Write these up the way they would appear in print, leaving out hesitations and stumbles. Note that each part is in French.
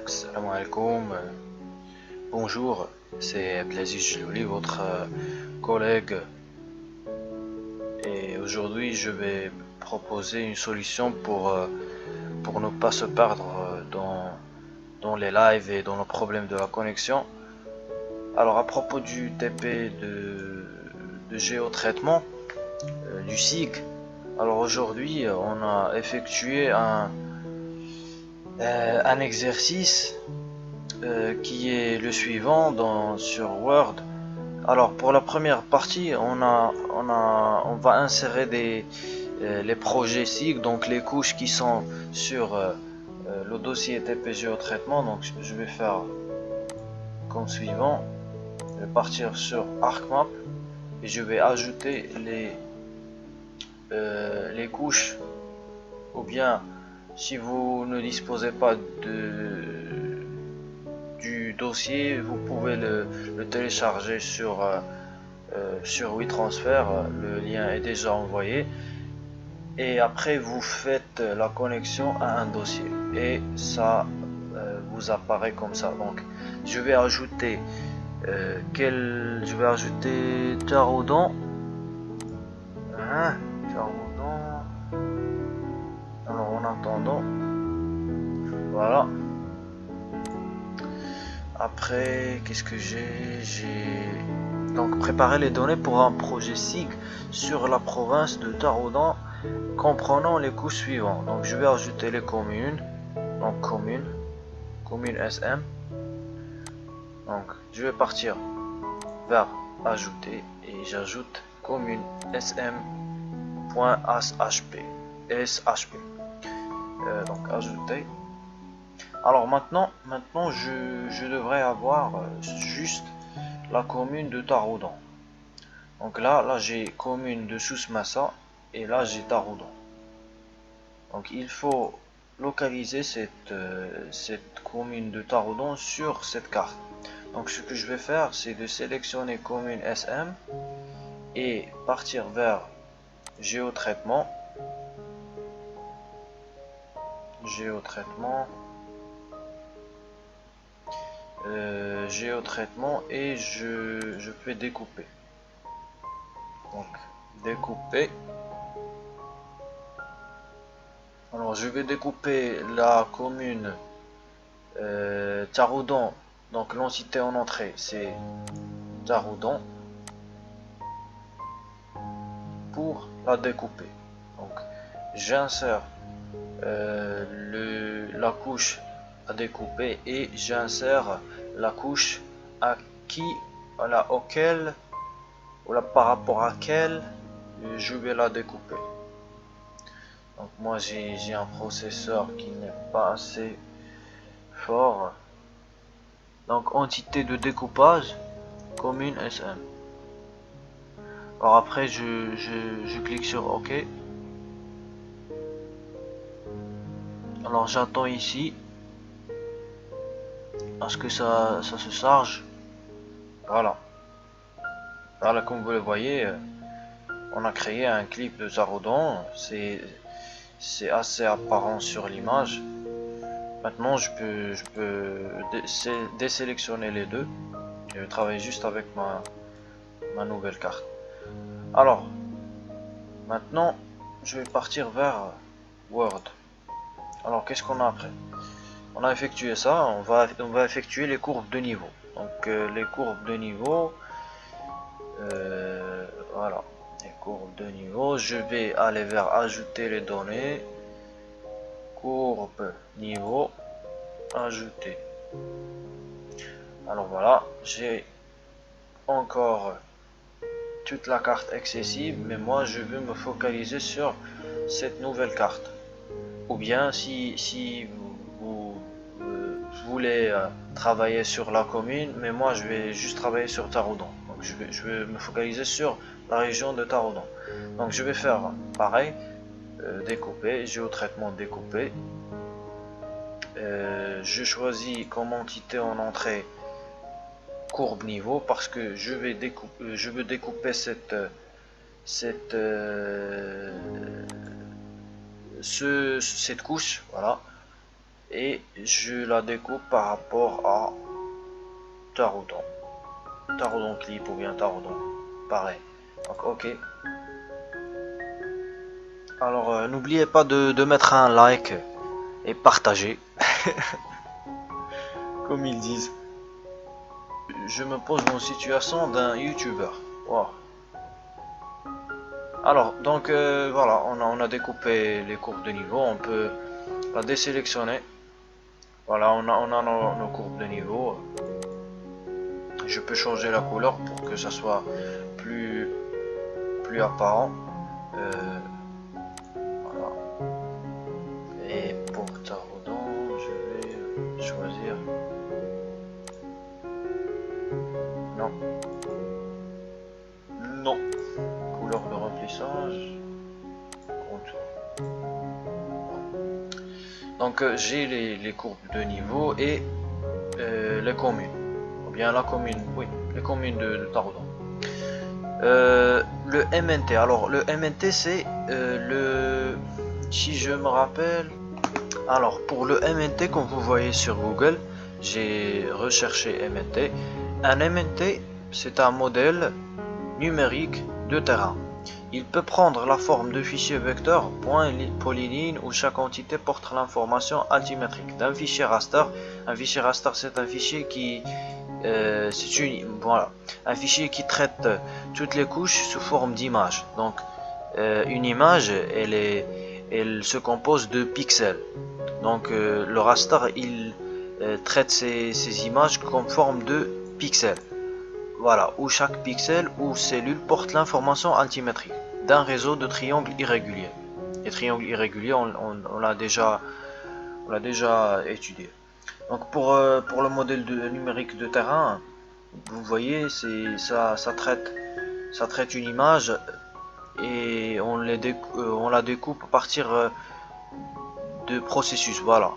Salam alaikum, bonjour, c'est Blaziz Jelouli, votre collègue, et aujourd'hui je vais proposer une solution pour ne pas se perdre dans les lives et dans le problème de la connexion. Alors à propos du TP de géotraitement, du SIG, alors aujourd'hui on a effectué un exercice qui est le suivant sur Word. Alors pour la première partie, on va insérer les projets SIG, donc les couches qui sont sur le dossier TPG au traitement. Donc je vais faire comme suivant. Je vais partir sur ArcMap et je vais ajouter les couches, ou bien si vous ne disposez pas du dossier, vous pouvez le télécharger sur WeTransfer, le lien est déjà envoyé, et après vous faites la connexion à un dossier et ça vous apparaît comme ça. Donc je vais ajouter Taraudon, Taraudon. Alors en attendant, voilà. Après, qu'est-ce que j'ai donc préparé les données pour un projet SIG sur la province de Taroudan comprenant les couches suivantes. Donc je vais ajouter les communes, donc commune SM. Donc je vais partir vers ajouter et j'ajoute commune sm.shp. Donc ajouter. Alors maintenant je devrais avoir juste la commune de Taroudan. Donc là j'ai commune de Sousmassa et là j'ai Taroudan. Donc il faut localiser cette commune de Taroudan sur cette carte. Donc ce que je vais faire, c'est de sélectionner commune SM et partir vers géotraitement. Géotraitement et je peux découper. Donc découper. Alors je vais découper la commune Taroudan. Donc l'entité en entrée c'est Taroudan pour la découper. Donc j'insère la couche à découper et j'insère la couche auquel par rapport à laquelle je vais la découper. Donc moi j'ai un processeur qui n'est pas assez fort. Donc entité de découpage commune SM. Alors après je clique sur OK. Alors j'attends ici à ce que ça se charge. Voilà. Voilà, comme vous le voyez, on a créé un clip de Taroudan. C'est assez apparent sur l'image. Maintenant je peux désélectionner les deux. Je vais travailler juste avec ma nouvelle carte. Alors maintenant je vais partir vers Word. Alors qu'est-ce qu'on a après? On a effectué ça, on va effectuer les courbes de niveau. Donc les courbes de niveau, voilà, les courbes de niveau. Je vais aller vers ajouter les données, courbe niveau, ajouter. Alors voilà, j'ai encore toute la carte accessible, mais moi je veux me focaliser sur cette nouvelle carte. Ou bien si vous voulez travailler sur la commune, mais moi je vais juste travailler sur Taroudan. Donc je vais me focaliser sur la région de Taroudan. Donc je vais faire pareil, découper, géotraitement découper. Je choisis comme entité en entrée courbe niveau parce que je veux découper cette couche, voilà. et je la découpe par rapport à Taraudon. Taraudon clip ou bien Taraudon. Pareil. Donc ok. Alors n'oubliez pas de mettre un like et partager. Comme ils disent. Je me pose en situation d'un youtubeur. Wow. Alors donc voilà, on a découpé les courbes de niveau. On peut la désélectionner. Voilà, on a nos courbes de niveau. Je peux changer la couleur pour que ça soit plus apparent. Voilà. Et pour Taraudon, je vais choisir. Non. Non. Couleur de remplissage. Contour. Donc j'ai les courbes de niveau et les communes. Ou bien la commune, oui, les communes de Taraudon. Le MNT. Alors le MNT c'est le... Si je me rappelle... Alors pour le MNT, comme vous voyez sur Google, j'ai recherché MNT. Un MNT, c'est un modèle numérique de terrain. Il peut prendre la forme de fichier vecteur, point, polyline, où chaque entité porte l'information altimétrique d'un fichier raster. Un fichier raster, c'est un fichier qui voilà, un fichier qui traite toutes les couches sous forme d'image. Donc une image, elle se compose de pixels. Donc le raster, il traite ces images comme forme de pixels. Voilà, où chaque pixel ou cellule porte l'information altimétrique d'un réseau de triangles irréguliers. Les triangles irréguliers, on l'a déjà étudié. Donc pour le modèle numérique de terrain, vous voyez, ça traite une image et on la découpe à partir de processus. Voilà,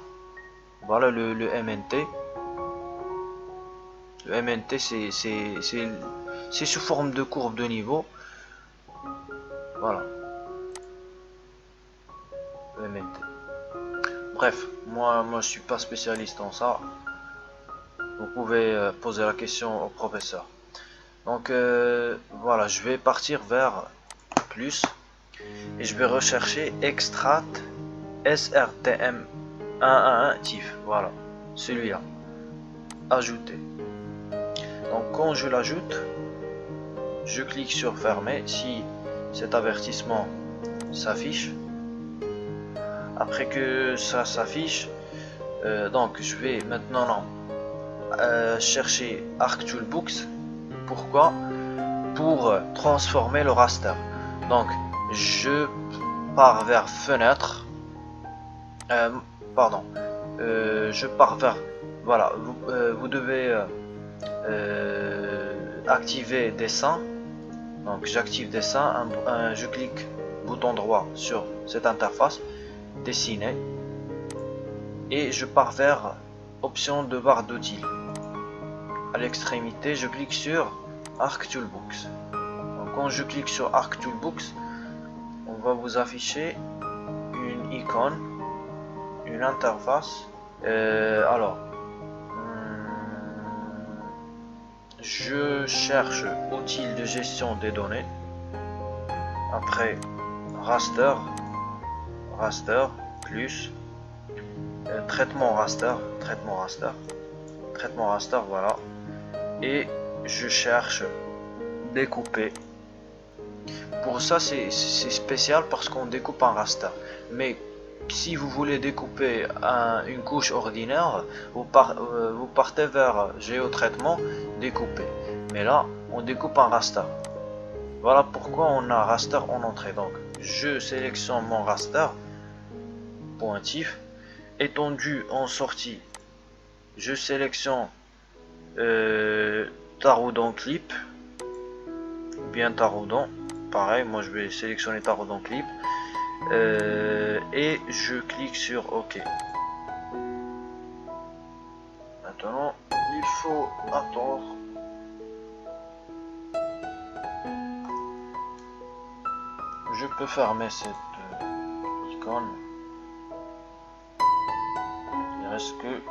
voilà le MNT. Le MNT, c'est sous forme de courbe de niveau. Voilà, le MNT. Bref, moi je suis pas spécialiste en ça. Vous pouvez poser la question au professeur. Donc voilà, je vais partir vers plus et je vais rechercher extract SRTM 111 TIFF. Voilà, celui-là. Ajouter. Donc quand je l'ajoute, je clique sur fermer si cet avertissement s'affiche. Après que ça s'affiche, donc je vais maintenant chercher ArcToolBooks. Pourquoi? Pour transformer le raster. Donc je pars vers fenêtre. Pardon. Je pars vers... Voilà, vous devez activer dessin. Donc j'active dessin, je clique bouton droit sur cette interface, dessiner, et je pars vers option de barre d'outils. À l'extrémité, je clique sur ArcToolBooks. Donc quand je clique sur ArcToolBooks, on va vous afficher une icône, une interface. Alors, je cherche outils de gestion des données. Après raster, plus traitement raster, voilà. Et je cherche découper. Pour ça c'est spécial parce qu'on découpe un raster. Mais si vous voulez découper une couche ordinaire, vous partez vers géotraitement, découper. Mais là, on découpe un raster. Voilà pourquoi on a raster en entrée. Donc, je sélectionne mon raster, pointif, étendu en sortie. Je sélectionne Taraudon clip, ou bien Taraudon. Pareil, moi je vais sélectionner Taraudon clip. Et je clique sur OK. Maintenant, il faut attendre. Je peux fermer cette icône. Est-ce que...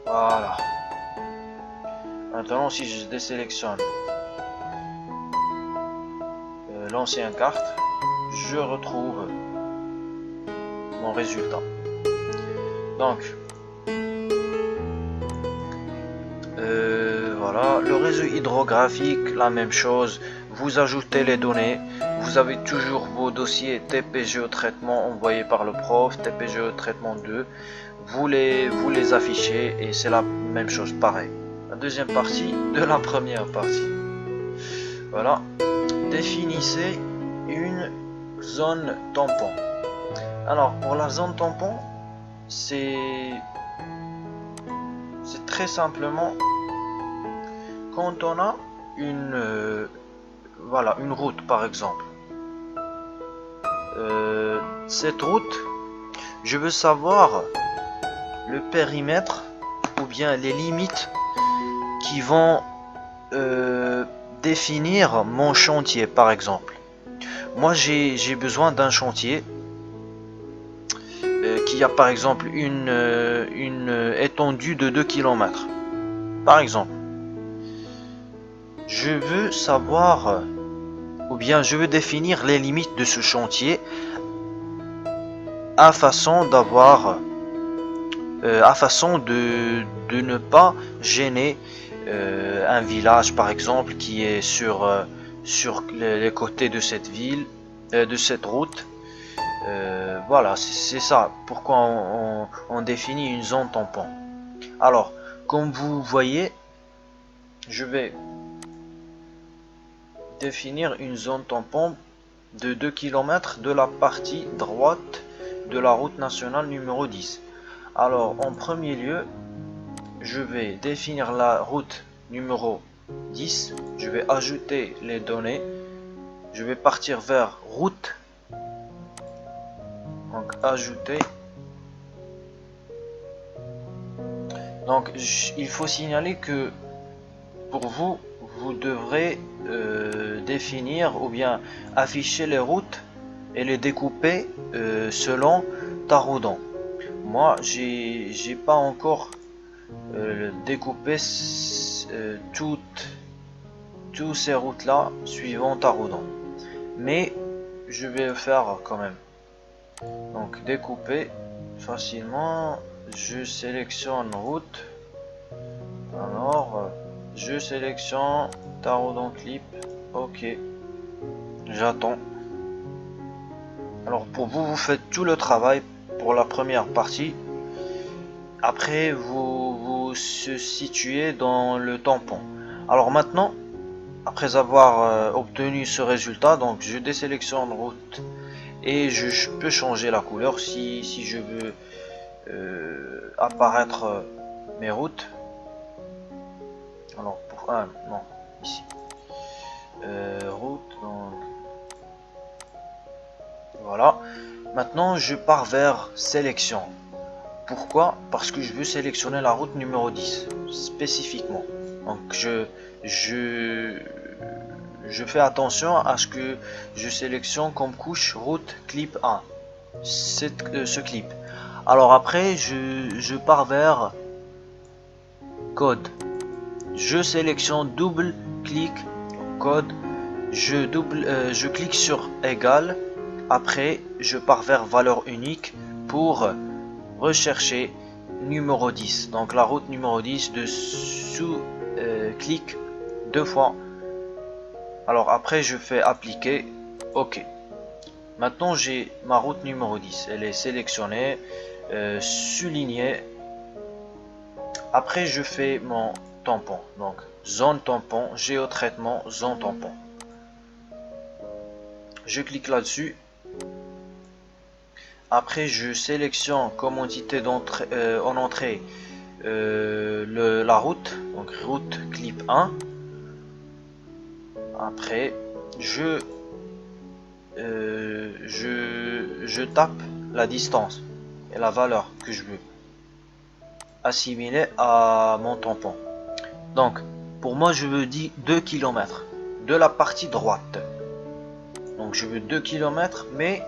Voilà. Maintenant, si je désélectionne l'ancienne carte, je retrouve mon résultat. Donc, voilà, le réseau hydrographique, la même chose. Vous ajoutez les données. Vous avez toujours vos dossiers TPGE traitement envoyés par le prof, TPGE traitement 2. Vous les affichez et c'est la même chose, pareil. La deuxième partie de la première partie. Voilà. Définissez une zone tampon. Alors, pour la zone tampon, c'est très simplement quand on a voilà, une route par exemple. Cette route, je veux savoir le périmètre ou bien les limites qui vont définir mon chantier par exemple. Moi j'ai besoin d'un chantier qui a par exemple une étendue de 2 km. Par exemple, je veux savoir ou bien je veux définir les limites de ce chantier à façon de ne pas gêner un village par exemple qui est sur les côtés de cette ville, de cette route. Voilà, c'est ça pourquoi on définit une zone tampon. Alors, comme vous voyez, je vais définir une zone tampon de 2 km de la partie droite de la route nationale numéro 10. Alors, en premier lieu, je vais définir la route numéro 10. Je vais ajouter les données. Je vais partir vers route. Donc, ajouter. Donc, il faut signaler que pour vous, vous devrez définir ou bien afficher les routes et les découper selon Taraudant. Moi, j'ai pas encore découpé toutes ces routes là suivant Taraudant, mais je vais le faire quand même. Donc découper facilement, je sélectionne route. Alors je sélectionne Taraudant clip. Ok, j'attends. Alors pour vous, vous faites tout le travail pour la première partie. Après vous se situez dans le tampon. Alors maintenant, après avoir obtenu ce résultat, donc je désélectionne route et je peux changer la couleur si je veux apparaître mes routes. Alors pour non, ici route, donc voilà. Maintenant je pars vers sélection. Pourquoi? Parce que je veux sélectionner la route numéro 10 spécifiquement. Donc je fais attention à ce que je sélectionne comme couche route clip 1 ce clip. Alors après je pars vers code. Je sélectionne double clic code. Je clique sur égal. Après je pars vers valeur unique pour rechercher numéro 10. Donc la route numéro 10 de sous-clic 2 fois. Alors après je fais appliquer. Ok. Maintenant j'ai ma route numéro 10. Elle est sélectionnée, soulignée. Après je fais mon tampon. Donc zone tampon, géotraitement, zone tampon. Je clique là-dessus. Après je sélectionne comme entité en entrée la route, donc route clip 1. Après je tape la distance et la valeur que je veux assimiler à mon tampon. Donc pour moi je veux dire 2 km de la partie droite. Donc je veux 2 km mais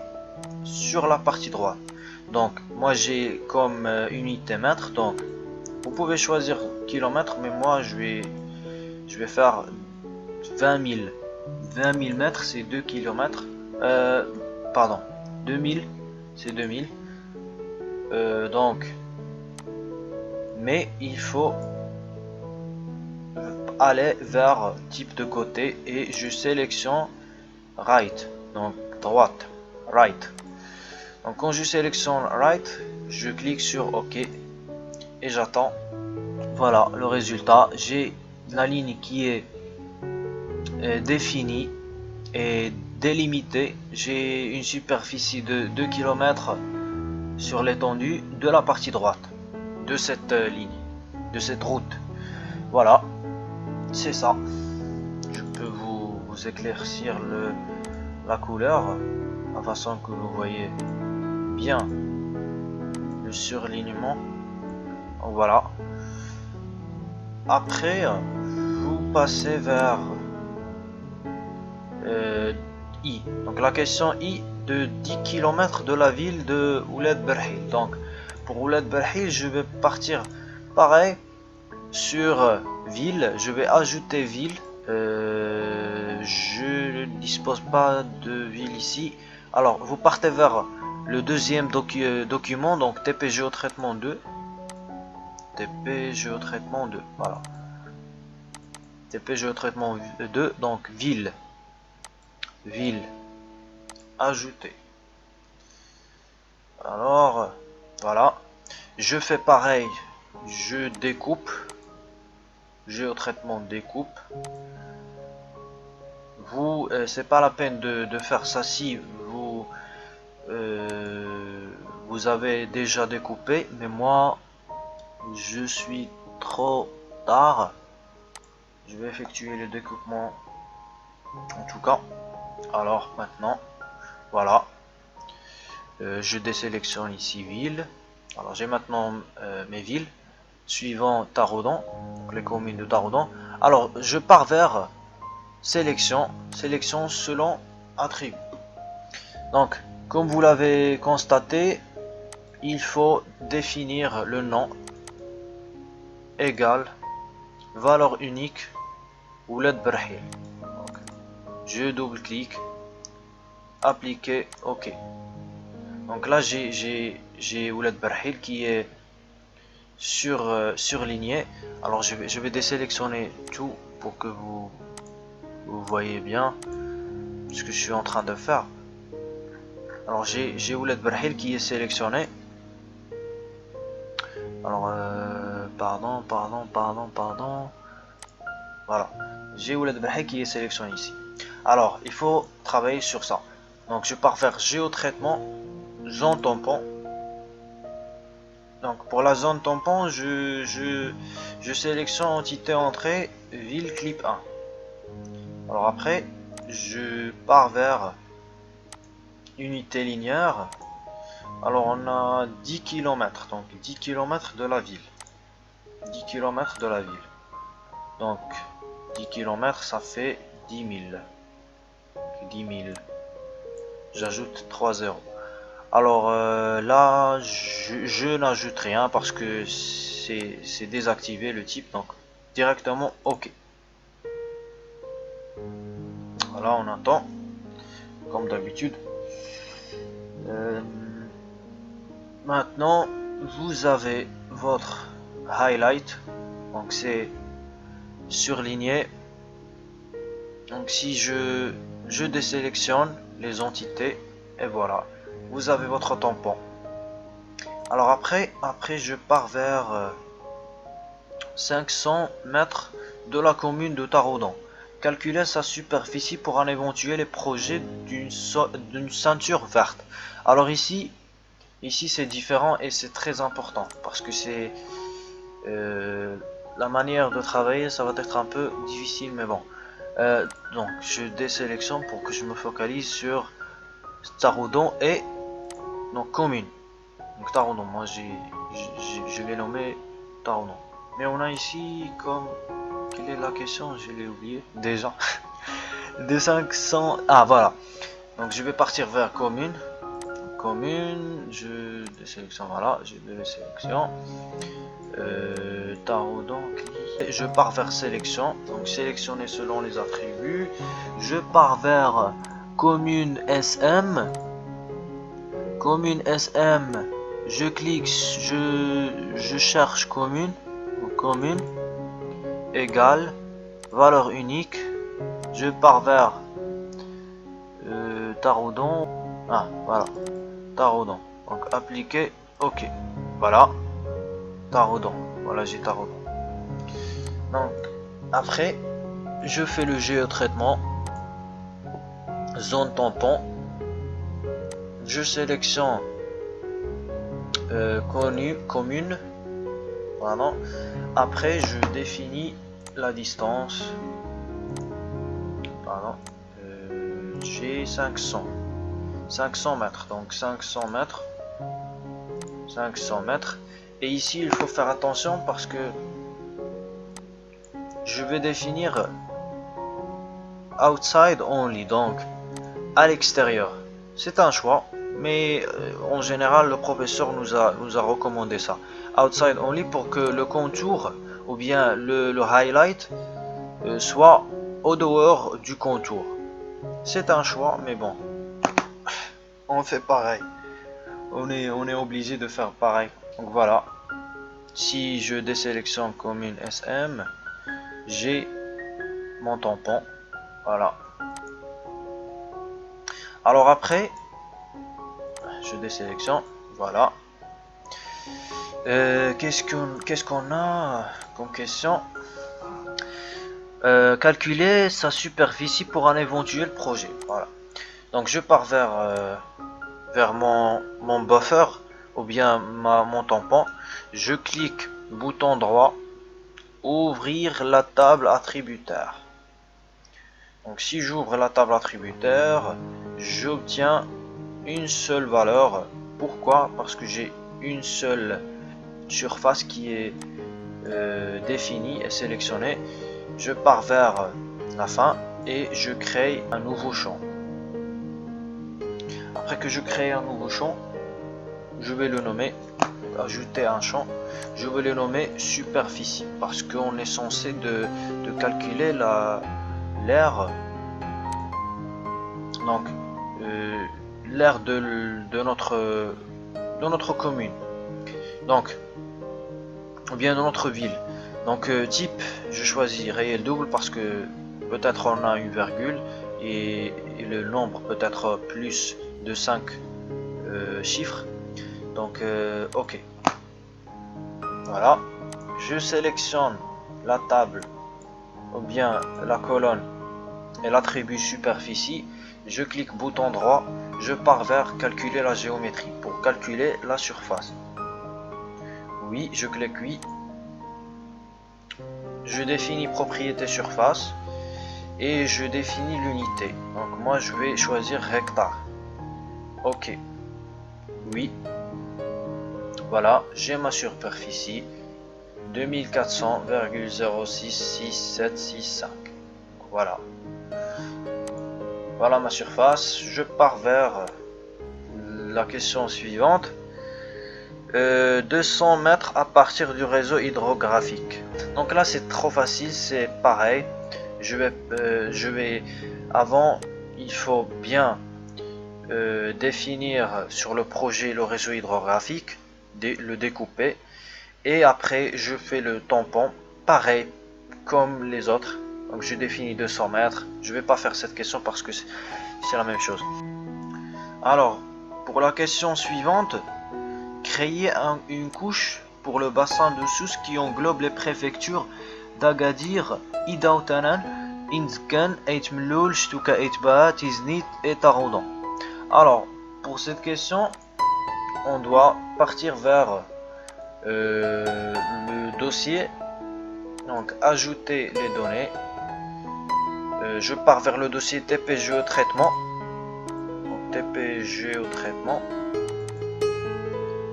sur la partie droite. Donc moi j'ai comme unité mètre, donc vous pouvez choisir kilomètres, mais moi je vais faire 20 000. 20 000 mètres, c'est 2 kilomètres. Pardon, 2000, c'est 2000. Donc, mais il faut aller vers type de côté et je sélectionne right, donc droite, right. Donc quand je sélectionne right, je clique sur OK et j'attends. Voilà le résultat. J'ai la ligne qui est définie et délimitée. J'ai une superficie de 2 km sur l'étendue de la partie droite de cette ligne, de cette route. Voilà, c'est ça. Je peux vous éclaircir la couleur de façon que vous voyez bien le surlignement. Voilà. Après, vous passez vers I. Donc la question I de 10 km de la ville de Ouled Berhil. Donc pour Ouled Berhil, je vais partir pareil sur ville. Je vais ajouter ville. Je ne dispose pas de ville ici. Alors vous partez vers le deuxième document, donc TP Géotraitement 2. TP Géotraitement 2. Voilà. TP Géotraitement 2, donc ville. Ville. Ajouter. Alors, voilà. Je fais pareil. Je découpe. Géotraitement découpe. Vous, c'est pas la peine de faire ça si vous avez déjà découpé, mais moi, je suis trop tard. Je vais effectuer le découpement en tout cas. Alors maintenant, voilà. Je désélectionne ici ville. Alors j'ai maintenant mes villes suivant Taroudant, les communes de Taroudant. Alors je pars vers sélection selon attribut. Donc comme vous l'avez constaté, il faut définir le nom égal valeur unique Ouled Berhil. Je double-clique, appliquer, OK. Donc là j'ai Ouled Berhil qui est surligné. Alors je vais désélectionner tout pour que vous voyez bien ce que je suis en train de faire. Alors j'ai Ouled Berhil qui est sélectionné. Alors pardon. Voilà, j'ai Ouled Berhil qui est sélectionné ici. Alors il faut travailler sur ça. Donc je pars vers géotraitement, zone tampon. Donc pour la zone tampon, je sélectionne entité entrée, ville clip 1. Alors après, je pars vers unité linéaire. Alors on a 10 km, donc 10 km de la ville. 10 km de la ville. Donc 10 km ça fait 10 000. 10 000. J'ajoute 3 zéros. Alors là, je n'ajoute rien parce que c'est désactivé le type, donc directement OK. Voilà, on attend, comme d'habitude. Maintenant, vous avez votre highlight, donc c'est surligné. Donc si je désélectionne les entités, et voilà. Vous avez votre tampon. Alors après je pars vers 500 mètres de la commune de Taroudant. Calculer sa superficie pour un éventuel projet d'une ceinture verte. Alors ici c'est différent et c'est très important parce que c'est la manière de travailler, ça va être un peu difficile, mais bon. Donc je désélectionne pour que je me focalise sur Taroudant et donc commune. Donc Taroudant, moi je l'ai nommé Taroudant. Mais on a ici comme... Quelle est la question? Je l'ai oublié déjà. De 500... Ah voilà. Donc je vais partir vers commune. commune, je désélectionne, voilà, j'ai deux sélections. Taraudon, je pars vers sélection, donc sélectionner selon les attributs. Je pars vers commune SM. Commune SM, je clique, je cherche commune, commune égale valeur unique. Je pars vers Taraudon. Ah, voilà, Taraudon. Donc appliquer, ok. Voilà, Taraudon. Voilà, j'ai Taraudon. Donc après, je fais le géotraitement, zone tampon. Je sélectionne commune. Voilà. Après, je définis la distance. Pardon. J'ai 500 mètres, donc 500 mètres, et ici il faut faire attention parce que je vais définir outside only, donc à l'extérieur. C'est un choix, mais en général le professeur nous a recommandé ça, outside only, pour que le contour ou bien le highlight soit au dehors du contour. C'est un choix, mais bon, on fait pareil. On est obligé de faire pareil. Donc voilà. Si je désélectionne commune SM, j'ai mon tampon. Voilà. Alors après, je désélectionne. Voilà. Qu'est-ce qu'on a comme question? Calculer sa superficie pour un éventuel projet. Voilà. Donc je pars vers mon buffer ou bien mon tampon. Je clique bouton droit, ouvrir la table attributaire. Donc si j'ouvre la table attributaire, j'obtiens une seule valeur. Pourquoi? Parce que j'ai une seule surface qui est définie et sélectionnée. Je pars vers la fin et je crée un nouveau champ. Après que je crée un nouveau champ, je vais le nommer, ajouter un champ, je vais le nommer superficie, parce qu'on est censé de calculer l'aire, donc l'aire de notre commune, donc ou bien de notre ville. Donc type, je choisis réel double parce que peut-être on a une virgule et le nombre peut être plus de 5 chiffres. Donc ok. Voilà. Je sélectionne la table ou bien la colonne et l'attribut superficie. Je clique bouton droit. Je pars vers calculer la géométrie pour calculer la surface. Oui, je clique oui. Je définis propriété surface et je définis l'unité. Donc moi je vais choisir hectare. Ok. Oui. Voilà, j'ai ma superficie 2400,066765. Voilà. Voilà ma surface. Je pars vers la question suivante. 200 mètres à partir du réseau hydrographique. Donc là c'est trop facile, c'est pareil. Je vais avant, il faut bien définir sur le projet le réseau hydrographique, le découper, et après je fais le tampon pareil comme les autres. Donc je définis 200 mètres. Je vais pas faire cette question parce que c'est la même chose. Alors pour la question suivante, créer une couche pour le bassin de Sousse qui englobe les préfectures d'Agadir, Idaoutanan, Inzgan, Ait Mloul, Chtuka Ait Baha, Tiznit et Taraudon. Alors, pour cette question, on doit partir vers le dossier, donc ajouter les données. Je pars vers le dossier TPG au traitement. Donc, TPG au traitement.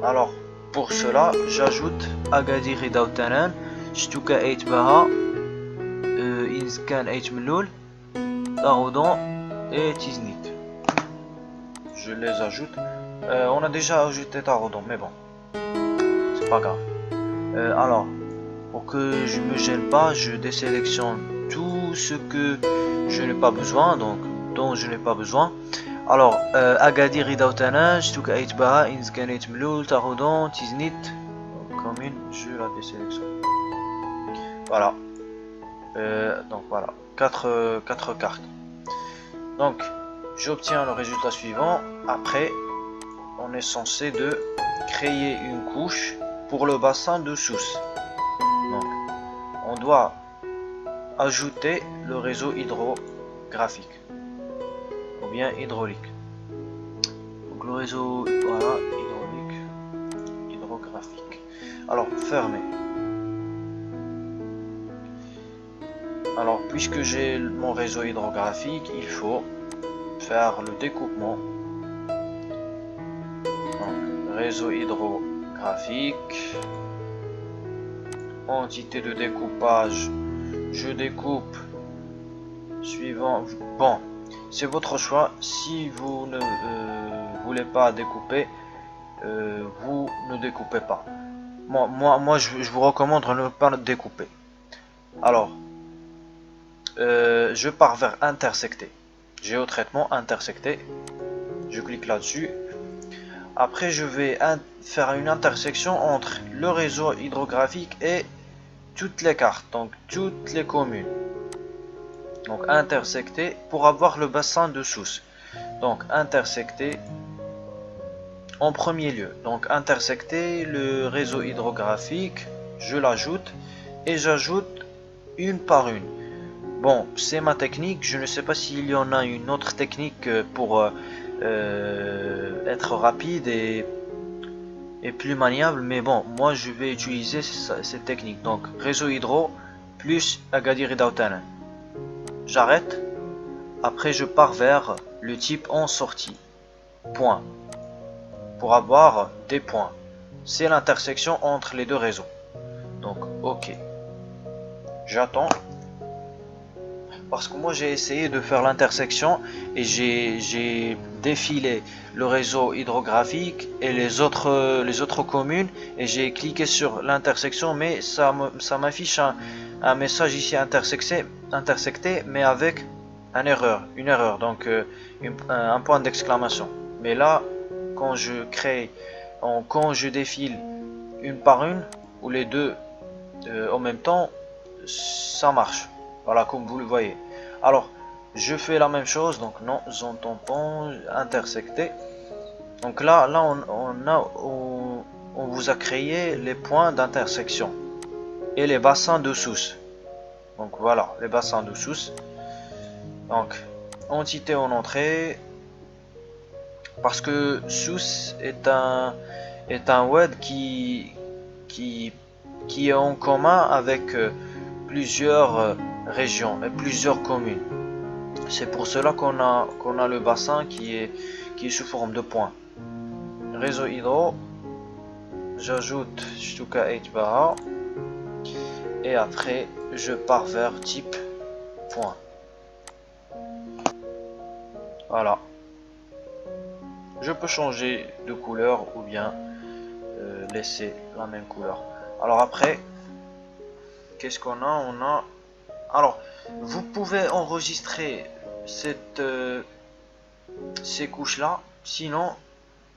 Alors, pour cela, j'ajoute Agadir et Idaoutanan, Chtuka Ait Baha, Inzgan Ait Mloul, Taraudon et Tiznit. Je les ajoute. On a déjà ajouté Taraudon, mais bon, c'est pas grave. Alors, pour que je me gêne pas, je désélectionne tout ce que je n'ai pas besoin, donc dont je n'ai pas besoin. Alors, Agadir Idautanaj, Tuka Itbaha, Inzganet Mloul, Taraudon, Tiznit, commune, je la désélectionne. Voilà. Donc voilà, 4 cartes. Donc, j'obtiens le résultat suivant. Après, on est censé de créer une couche pour le bassin de Sousse. Donc, on doit ajouter le réseau hydrographique ou bien hydraulique. Donc le réseau, voilà, hydrographique. Alors, fermer. Alors, puisque j'ai mon réseau hydrographique, il faut faire le découpement. Donc, réseau hydrographique, entité de découpage, je découpe suivant. Bon, c'est votre choix. Si vous ne voulez pas découper, vous ne découpez pas. Moi je vous recommande de ne pas découper. Alors, je pars vers intersecter. Géotraitement intersecter. Je clique là-dessus. Après, je vais faire une intersection entre le réseau hydrographique et toutes les cartes, donc toutes les communes. Donc, intersecter pour avoir le bassin de Sousse. Donc, intersecter en premier lieu. Donc, intersecter le réseau hydrographique, je l'ajoute et j'ajoute une par une. Bon, c'est ma technique. Je ne sais pas s'il y en a une autre technique pour être rapide et plus maniable, mais bon, moi je vais utiliser cette technique. Donc, réseau hydro plus Agadir et Dautana. J'arrête. Après, je pars vers le type en sortie. Point. Pour avoir des points. C'est l'intersection entre les deux réseaux. Donc, ok. J'attends. Parce que moi j'ai essayé de faire l'intersection et j'ai défilé le réseau hydrographique et les autres communes et j'ai cliqué sur l'intersection, mais ça m'affiche un message ici intersecté mais avec une erreur, donc un point d'exclamation. Mais là, quand je défile une par une ou les deux en même temps, ça marche. Voilà, comme vous le voyez. Alors, je fais la même chose. Donc, non, zone tampon, intersecté. Donc là on vous a créé les points d'intersection et les bassins de Sousse. Donc voilà, les bassins de Sousse. Donc, entité en entrée. Parce que Sousse est un web qui est en commun avec plusieurs régions et plusieurs communes. C'est pour cela qu'on a le bassin qui est sous forme de points. Réseau hydro, j'ajoute Stuka 8 Baha et après je pars vers type point. Voilà. Je peux changer de couleur ou bien laisser la même couleur. Alors après, qu'est-ce qu'on a? On a... Alors, vous pouvez enregistrer ces couches-là, sinon,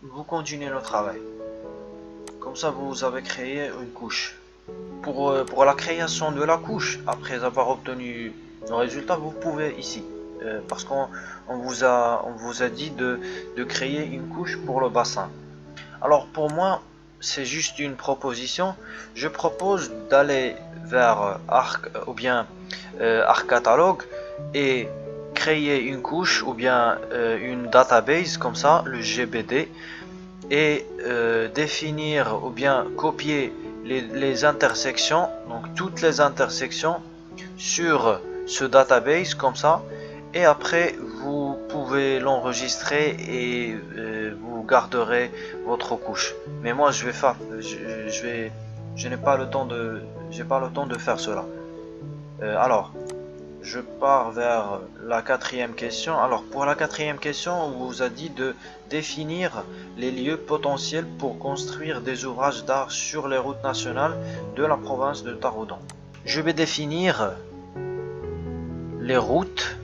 vous continuez le travail. Comme ça, vous avez créé une couche. Pour la création de la couche, après avoir obtenu le résultat, vous pouvez ici. Parce qu'on vous a dit de créer une couche pour le bassin. Alors, pour moi, c'est juste une proposition. Je propose d'aller vers Arc ou bien Arc Catalogue et créer une couche ou bien une database comme ça, le GBD, et définir ou bien copier les intersections, donc toutes les intersections sur ce database comme ça, et après vous pouvez l'enregistrer et vous garderez votre couche. Mais moi je n'ai pas le temps de faire cela. Alors je pars vers la quatrième question. Alors pour la quatrième question, on vous a dit de définir les lieux potentiels pour construire des ouvrages d'art sur les routes nationales de la province de Taroudan. Je vais définir les routes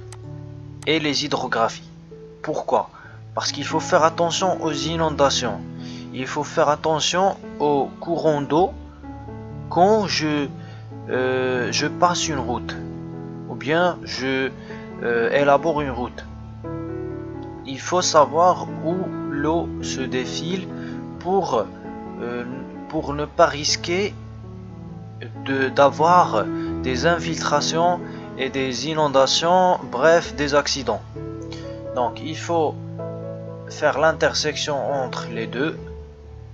et les hydrographies. Pourquoi? Parce qu'il faut faire attention aux inondations. Il faut faire attention aux courants d'eau quand je passe une route ou bien je élabore une route. Il faut savoir où l'eau se défile pour ne pas risquer d'avoir des infiltrations et des inondations, bref, des accidents. Donc il faut faire l'intersection entre les deux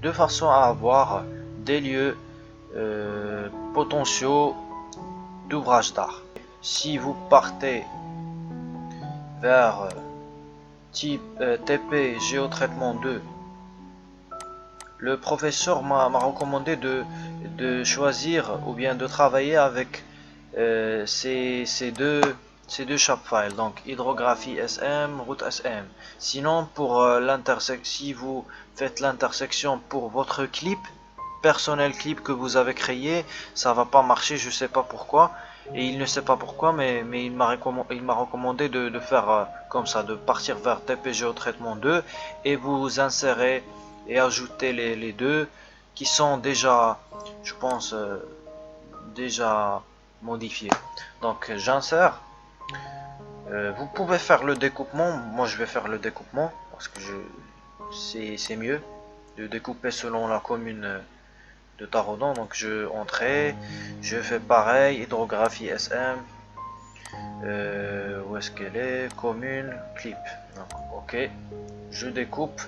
de façon à avoir des lieux potentiaux d'ouvrage d'art. Si vous partez vers type TP Géotraitement 2, le professeur m'a recommandé de choisir ou bien de travailler avec ces deux shapefiles, donc hydrographie SM, route SM. Sinon, pour si vous faites l'intersection pour votre clip, personnel clip que vous avez créé, ça va pas marcher, je sais pas pourquoi. Et il ne sait pas pourquoi, mais il m'a recommandé de faire comme ça, de partir vers TP Géotraitement 2 et vous insérer et ajouter les deux qui sont déjà, je pense, déjà modifiés. Donc j'insère. Vous pouvez faire le découpement. Moi je vais faire le découpement parce que c'est mieux de découper selon la commune de Taroudan. Donc entrée, je fais pareil, hydrographie SM. Où est-ce qu'elle est? Commune, clip. Donc, ok, je découpe.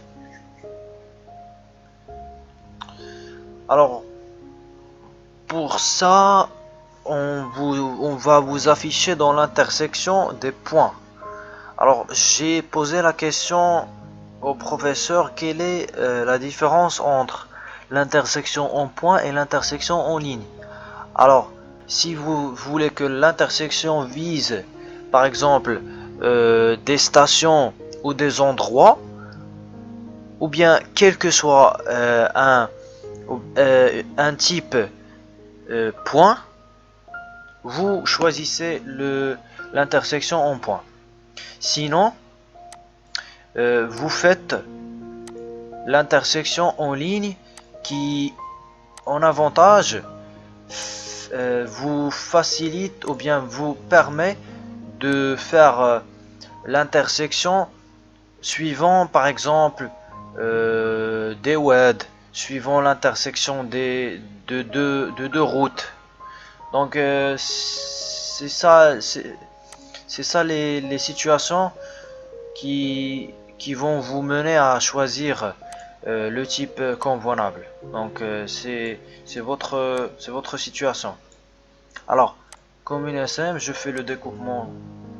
Alors pour ça, on va vous afficher dans l'intersection des points. Alors j'ai posé la question au professeur, quelle est la différence entre l'intersection en point et l'intersection en ligne. Alors si vous voulez que l'intersection vise par exemple des stations ou des endroits, ou bien quel que soit un type point, vous choisissez l'intersection en point. Sinon, vous faites l'intersection en ligne qui, en avantage, vous facilite ou bien vous permet de faire l'intersection suivant par exemple des WED, suivant l'intersection de deux routes. Donc c'est ça les situations qui vont vous mener à choisir le type convenable. Donc c'est votre situation. Alors commune SM, je fais le découpement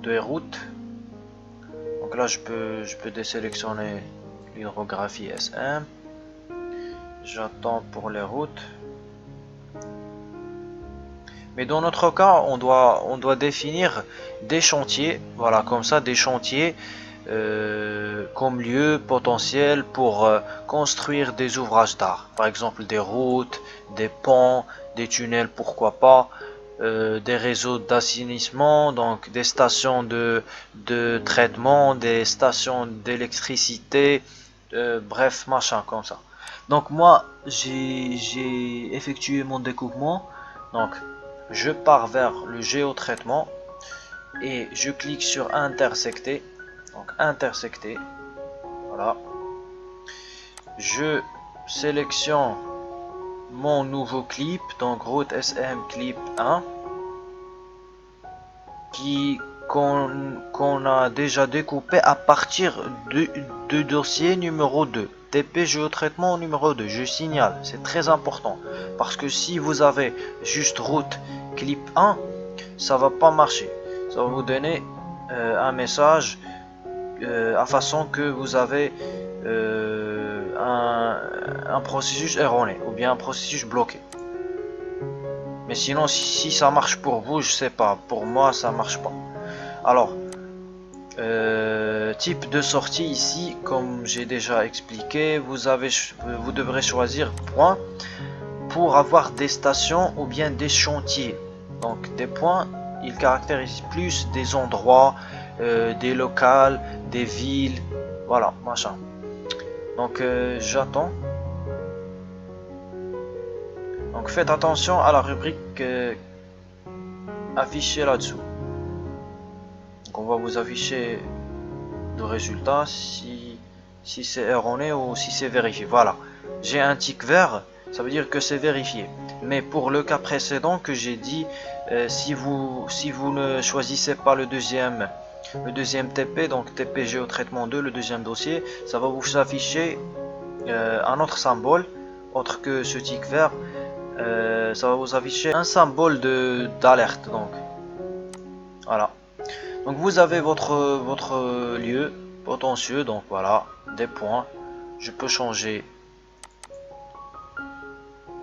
des routes. Donc là je peux désélectionner l'hydrographie SM. J'attends pour les routes. Mais dans notre cas, on doit définir des chantiers, voilà, comme ça, des chantiers comme lieu potentiel pour construire des ouvrages d'art. Par exemple, des routes, des ponts, des tunnels, pourquoi pas, des réseaux d'assainissement, donc des stations de traitement, des stations d'électricité, bref, machin comme ça. Donc moi, j'ai effectué mon découpement. Donc je pars vers le géotraitement et je clique sur intersecter. Donc intersecter, voilà. Je sélectionne mon nouveau clip, donc route SM clip 1, qu'on a déjà découpé à partir du dossier numéro 2. TP Géotraitement numéro 2, je signale, c'est très important parce que si vous avez juste route clip 1, ça va pas marcher, ça va vous donner un message à façon que vous avez un processus erroné ou bien un processus bloqué. Mais sinon si ça marche pour vous, je sais pas, pour moi ça marche pas. Alors, type de sortie ici, comme j'ai déjà expliqué, vous devrez choisir point pour avoir des stations ou bien des chantiers. Donc des points, ils caractérisent plus des endroits, des locales, des villes, voilà, machin. Donc j'attends. Donc faites attention à la rubrique affichée là-dessous. Donc on va vous afficher le résultat si c'est erroné ou si c'est vérifié. Voilà, j'ai un tic vert, ça veut dire que c'est vérifié. Mais pour le cas précédent que j'ai dit, si vous ne choisissez pas le deuxième TP, donc TP géotraitement 2, le deuxième dossier, ça va vous afficher un autre symbole, autre que ce tic vert. Ça va vous afficher un symbole d'alerte. Donc voilà. Donc vous avez votre lieu potentieux, donc voilà, des points. Je peux changer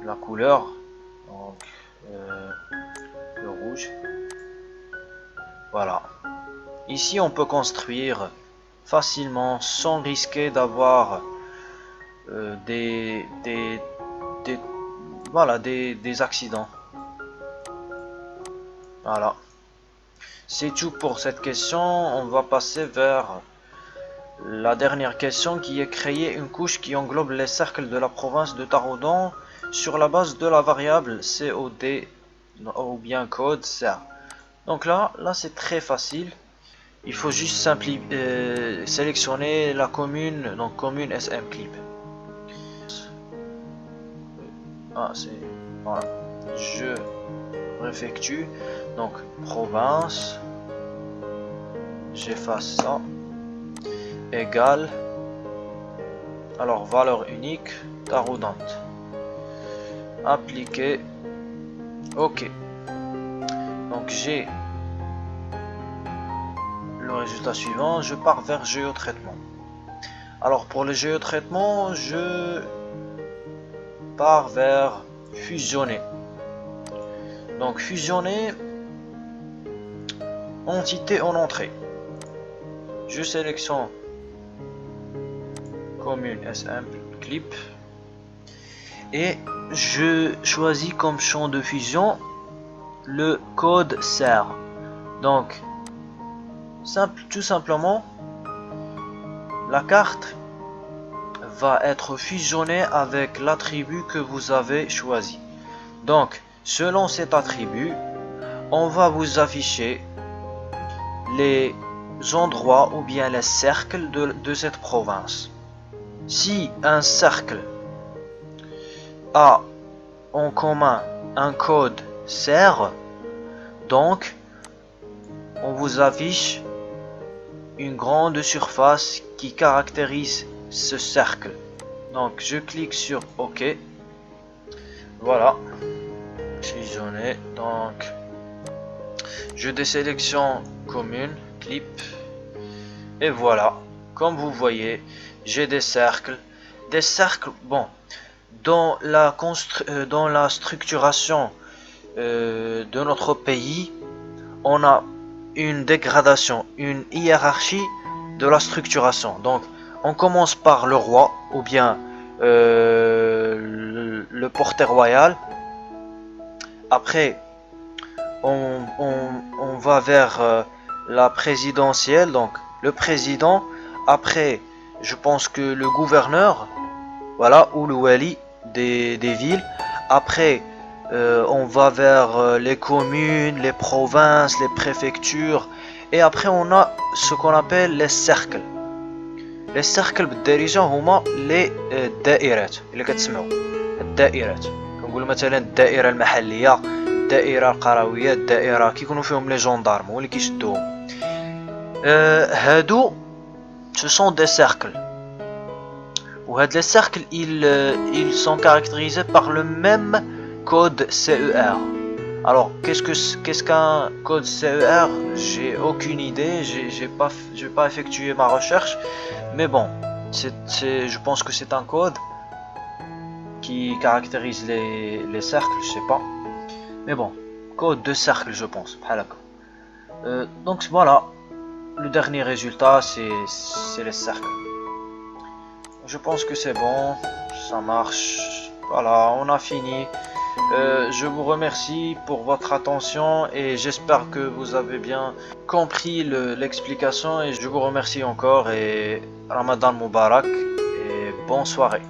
la couleur, donc le rouge. Voilà. Ici on peut construire facilement sans risquer d'avoir voilà, des accidents. Voilà. C'est tout pour cette question. On va passer vers la dernière question qui est créer une couche qui englobe les cercles de la province de Taroudant sur la base de la variable COD ou bien code CR. Donc là c'est très facile. Il faut juste sélectionner la commune, donc commune SM Clip. Ah, c'est voilà. Je réeffectue. Donc province. J'efface ça. Égal. Alors valeur unique. Taroudante. Appliquer. OK. Donc j'ai le résultat suivant. Je pars vers géotraitement. Alors pour le géotraitement, je pars vers fusionner. Donc fusionner entité en entrée. Je sélectionne commune SM Clip et je choisis comme champ de fusion le code SER. Donc tout simplement la carte va être fusionnée avec l'attribut que vous avez choisi. Donc selon cet attribut, on va vous afficher les endroits ou bien les cercles de cette province. Si un cercle a en commun un code SER, donc on vous affiche une grande surface qui caractérise ce cercle. Donc je clique sur OK. Voilà. Fusionner. Donc je désélectionne commune, clip. Et voilà. Comme vous voyez, j'ai des cercles. Des cercles, bon, dans la structuration de notre pays, on a une dégradation, une hiérarchie de la structuration. Donc, on commence par le roi ou bien le porté royal. Après, on va vers la présidentielle, donc le président. Après, je pense que le gouverneur, voilà, ou le wali des villes. Après, on va vers les communes, les provinces, les préfectures. Et après, on a ce qu'on appelle les cercles. Les cercles بالدارجة هما les دائرات اللي كتسمعوا الدائرات. كنقولوا مثلا الدائرة المحلية، الدائرة القروية، الدائرة كيكونوا فيهم لي جوندارم هو اللي كيشدوهم. هادو ce sont des cercles. Les cercles, ils sont caractérisés par le même code CER. Alors, qu'est-ce qu'un code CER? J'ai aucune idée, j'ai pas effectué ma recherche, mais bon, je pense que c'est un code qui caractérise les cercles, je sais pas. Mais bon, code de cercle, je pense. Donc voilà, le dernier résultat c'est les cercles. Je pense que c'est bon, ça marche. Voilà, on a fini. Je vous remercie pour votre attention et j'espère que vous avez bien compris l'explication et je vous remercie encore et Ramadan Mubarak et bonne soirée.